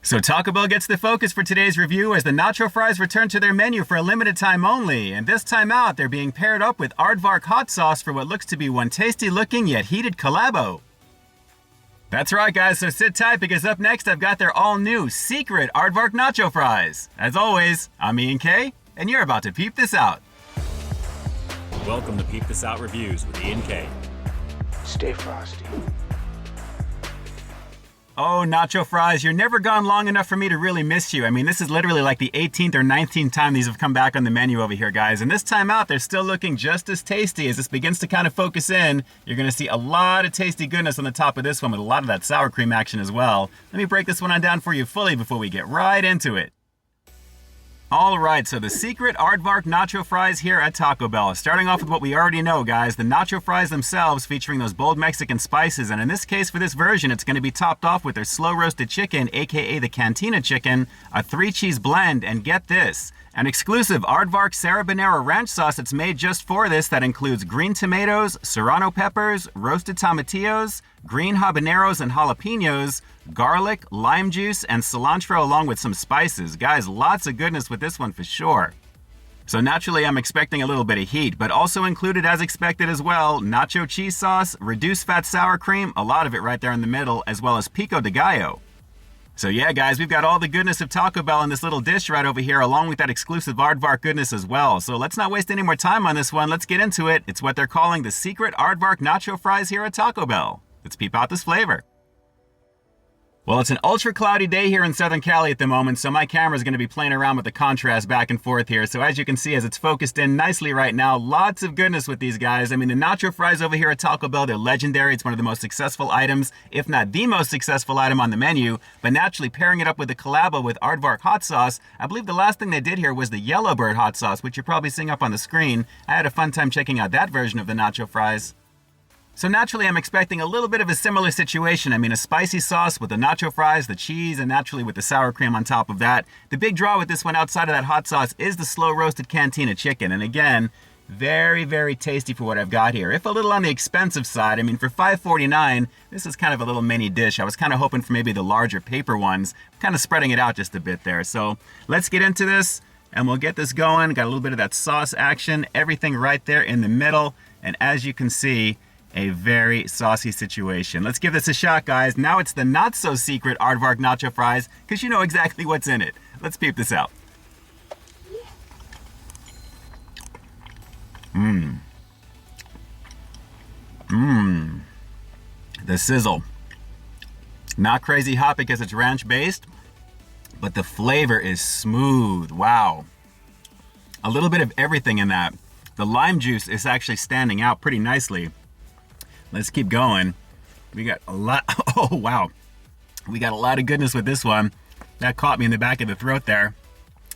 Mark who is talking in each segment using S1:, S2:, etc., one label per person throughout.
S1: So Taco Bell gets the focus for today's review as the nacho fries return to their menu for a limited time only. And this time out, they're being paired up with Aardvark hot sauce for what looks to be one tasty looking yet heated collabo. That's right guys, so sit tight because up next I've got their all new secret Aardvark nacho fries. As always, I'm Ian K, and you're about to peep this out.
S2: Welcome to Peep This Out Reviews with Ian K.
S3: Stay frosty.
S1: Oh, nacho fries, you're never gone long enough for me to really miss you. I mean, this is literally like the 18th or 19th time these have come back on the menu over here, guys. And this time out, they're still looking just as tasty. As this begins to kind of focus in, you're going to see a lot of tasty goodness on the top of this one with a lot of that sour cream action as well. Let me break this one on down for you fully before we get right into it. Alright, so the secret Aardvark nacho fries here at Taco Bell. Starting off with what we already know, guys, the nacho fries themselves featuring those bold Mexican spices, and in this case for this version it's going to be topped off with their slow roasted chicken, aka the Cantina chicken, a 3-cheese blend, and get this, an exclusive Aardvark Sarabanera ranch sauce that's made just for this that includes green tomatoes, serrano peppers, roasted tomatillos, green habaneros and jalapenos, garlic, lime juice, and cilantro along with some spices. Guys, lots of goodness with this one for sure. So naturally I'm expecting a little bit of heat, but also included as expected as well, nacho cheese sauce, reduced fat sour cream, a lot of it right there in the middle, as well as pico de gallo. So yeah guys, we've got all the goodness of Taco Bell in this little dish right over here along with that exclusive Aardvark goodness as well. So let's not waste any more time on this one, let's get into it. It's what they're calling the secret Aardvark nacho fries here at Taco Bell. Let's peep out this flavor. Well, it's an ultra cloudy day here in Southern Cali at the moment, so my camera is going to be playing around with the contrast back and forth here. So as you can see, as it's focused in nicely right now, lots of goodness with these guys. I mean, the nacho fries over here at Taco Bell, they're legendary. It's one of the most successful items, if not the most successful item on the menu. But naturally, pairing it up with the collabo with Aardvark hot sauce, I believe the last thing they did here was the Yellowbird hot sauce, which you're probably seeing up on the screen. I had a fun time checking out that version of the nacho fries. So naturally, I'm expecting a little bit of a similar situation. I mean, a spicy sauce with the nacho fries, the cheese, and naturally with the sour cream on top of that. The big draw with this one outside of that hot sauce is the slow roasted Cantina chicken. And again, very, very tasty for what I've got here. If a little on the expensive side, I mean, for $5.49, this is kind of a little mini dish. I was kind of hoping for maybe the larger paper ones, kind of spreading it out just a bit there. So let's get into this and we'll get this going. Got a little bit of that sauce action, everything right there in the middle. And as you can see, a very saucy situation. Let's give this a shot, guys. Now it's the not so secret Aardvark nacho fries because you know exactly what's in it. Let's peep this out. The sizzle. Not crazy hot because it's ranch based, but the flavor is smooth. Wow. A little bit of everything in that. The lime juice is actually standing out pretty nicely. Let's keep going. We got a lot. Oh, wow. We got a lot of goodness with this one. That caught me in the back of the throat there.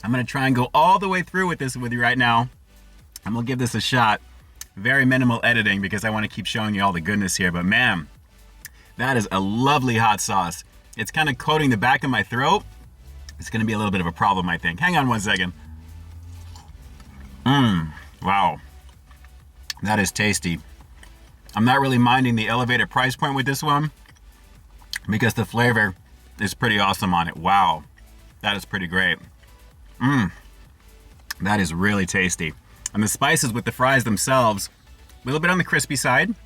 S1: I'm going to try and go all the way through with this with you right now. I'm going to give this a shot. Very minimal editing because I want to keep showing you all the goodness here. But man, that is a lovely hot sauce. It's kind of coating the back of my throat. It's going to be a little bit of a problem, I think. Hang on one second. Wow. That is tasty. I'm not really minding the elevated price point with this one because the flavor is pretty awesome on it. Wow, that is pretty great. That is really tasty. And the spices with the fries themselves, a little bit on the crispy side,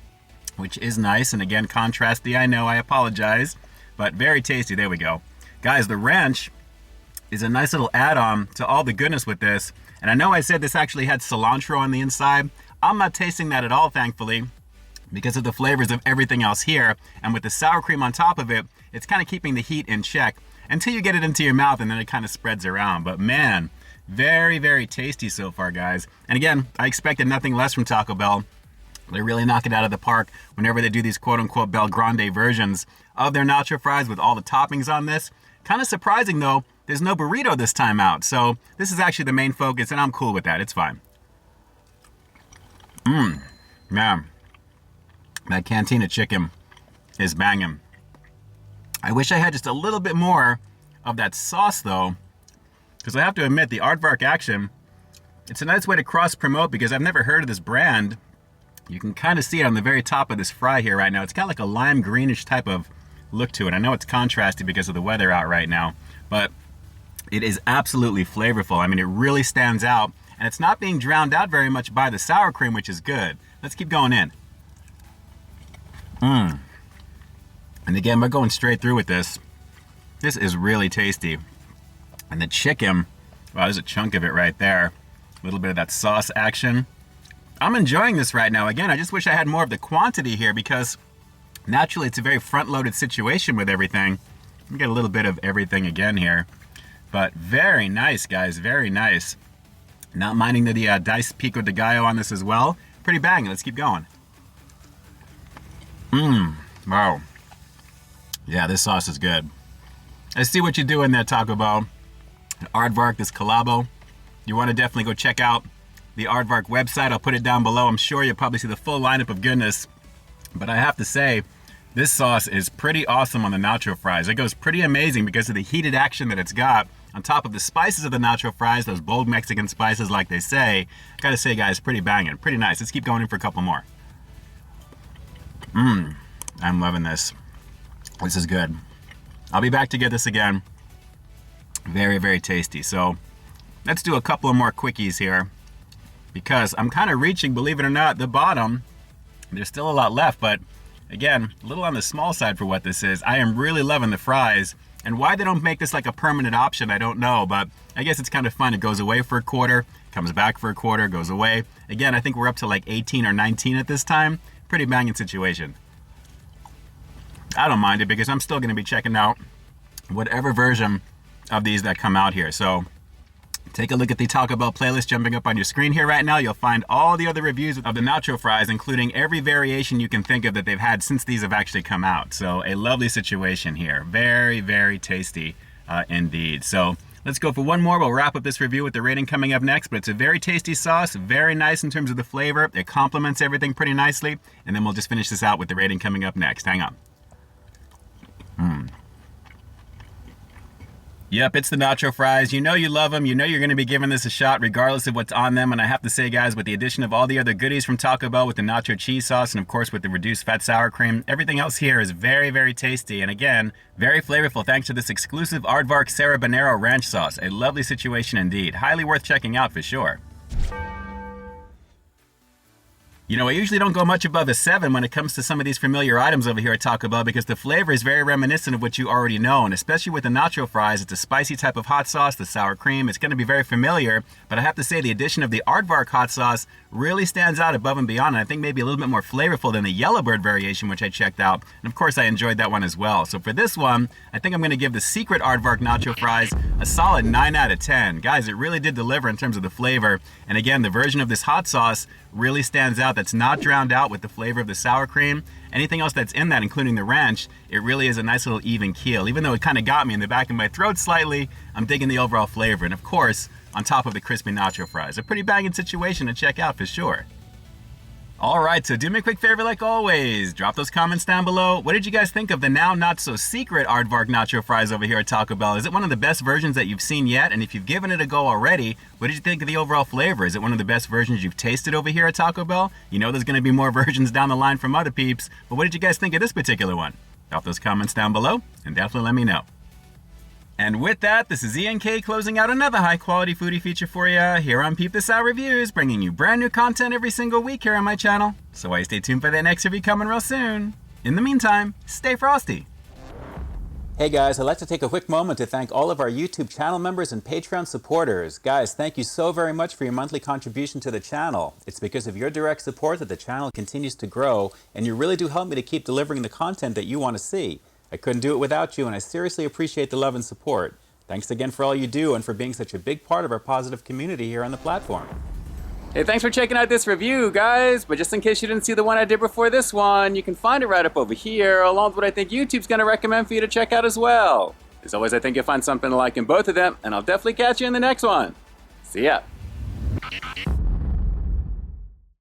S1: which is nice. And again, contrasty, I know, I apologize, but very tasty. There we go. Guys, the ranch is a nice little add-on to all the goodness with this. And I know I said this actually had cilantro on the inside. I'm not tasting that at all, thankfully, because of the flavors of everything else here. And with the sour cream on top of it, it's kind of keeping the heat in check until you get it into your mouth and then it kind of spreads around. But man, very, very tasty so far, guys. And again, I expected nothing less from Taco Bell. They really knock it out of the park whenever they do these quote-unquote Bel Grande versions of their nacho fries with all the toppings on this. Kind of surprising though, there's no burrito this time out. So this is actually the main focus and I'm cool with that, it's fine. Man. That Cantina chicken is banging. I wish I had just a little bit more of that sauce though, because I have to admit the Aardvark action, it's a nice way to cross promote because I've never heard of this brand. You can kind of see it on the very top of this fry here right now. It's got like a lime greenish type of look to it. I know it's contrasted because of the weather out right now, but it is absolutely flavorful. I mean, it really stands out, and it's not being drowned out very much by the sour cream, which is good. Let's keep going in. And again, we're going straight through with this. This is really tasty. And the chicken, wow, there's a chunk of it right there. A little bit of that sauce action. I'm enjoying this right now. Again, I just wish I had more of the quantity here because naturally it's a very front-loaded situation with everything. We get a little bit of everything again here. But very nice, guys, very nice. Not minding the diced pico de gallo on this as well. Pretty banging. Let's keep going. Wow. Yeah, this sauce is good. I see what you're doing there, Taco Bell. Aardvark, this collabo. You want to definitely go check out the Aardvark website. I'll put it down below. I'm sure you'll probably see the full lineup of goodness. But I have to say, this sauce is pretty awesome on the nacho fries. It goes pretty amazing because of the heated action that it's got. On top of the spices of the nacho fries, those bold Mexican spices like they say. Gotta say, guys, pretty banging, pretty nice. Let's keep going in for a couple more. I'm loving this. This is good. I'll be back to get this again. Very, very tasty. So let's do a couple of more quickies here because I'm kind of reaching, believe it or not, the bottom. There's still a lot left, but again, a little on the small side for what this is. I am really loving the fries. And why they don't make this like a permanent option, I don't know, but I guess it's kind of fun. It goes away for a quarter, comes back for a quarter, goes away. Again, I think we're up to like 18 or 19 at this time. Pretty banging situation. I don't mind it because I'm still going to be checking out whatever version of these that come out here. So take a look at the Taco Bell playlist jumping up on your screen here right now. You'll find all the other reviews of the nacho fries, including every variation you can think of that they've had since these have actually come out. So a lovely situation here. Very, very tasty indeed. So let's go for one more. We'll wrap up this review with the rating coming up next, but it's a very tasty sauce, very nice in terms of the flavor. It complements everything pretty nicely. And then we'll just finish this out with the rating coming up next. Hang on. Yep, it's the nacho fries. You know you love them. You know you're going to be giving this a shot regardless of what's on them. And I have to say, guys, with the addition of all the other goodies from Taco Bell with the nacho cheese sauce and, of course, with the reduced fat sour cream, everything else here is very, very tasty. And, again, very flavorful thanks to this exclusive Aardvark Sarabanero ranch sauce. A lovely situation indeed. Highly worth checking out for sure. You know, I usually don't go much above a 7 when it comes to some of these familiar items over here at Taco Bell because the flavor is very reminiscent of what you already know, and especially with the nacho fries, it's a spicy type of hot sauce, the sour cream, it's going to be very familiar, but I have to say the addition of the Aardvark hot sauce really stands out above and beyond, and I think maybe a little bit more flavorful than the Yellowbird variation, which I checked out, and of course I enjoyed that one as well. So for this one, I think I'm going to give the secret Aardvark nacho fries a solid 9 out of 10. Guys, it really did deliver in terms of the flavor, and again, the version of this hot sauce really stands out. That's not drowned out with the flavor of the sour cream. Anything else that's in that, including the ranch, it really is a nice little even keel. Even though it kind of got me in the back of my throat slightly, I'm digging the overall flavor. And of course, on top of the crispy nacho fries. A pretty banging situation to check out for sure. All right, so do me a quick favor like always. Drop those comments down below. What did you guys think of the now not so secret Aardvark nacho fries over here at Taco Bell? Is it one of the best versions that you've seen yet? And if you've given it a go already, what did you think of the overall flavor? Is it one of the best versions you've tasted over here at Taco Bell? You know there's going to be more versions down the line from other peeps, but what did you guys think of this particular one? Drop those comments down below and definitely let me know. And with that, this is Ian K closing out another high-quality foodie feature for you here on Peep This Out Reviews, bringing you brand new content every single week here on my channel. So why stay tuned for that next review coming real soon. In the meantime, stay frosty. Hey guys, I'd like to take a quick moment to thank all of our YouTube channel members and Patreon supporters. Guys, thank you so very much for your monthly contribution to the channel. It's because of your direct support that the channel continues to grow, and you really do help me to keep delivering the content that you want to see. I couldn't do it without you, and I seriously appreciate the love and support. Thanks again for all you do and for being such a big part of our positive community here on the platform. Hey, thanks for checking out this review, guys. But just in case you didn't see the one I did before this one, you can find it right up over here, along with what I think YouTube's going to recommend for you to check out as well. As always, I think you'll find something to like in both of them, and I'll definitely catch you in the next one. See ya.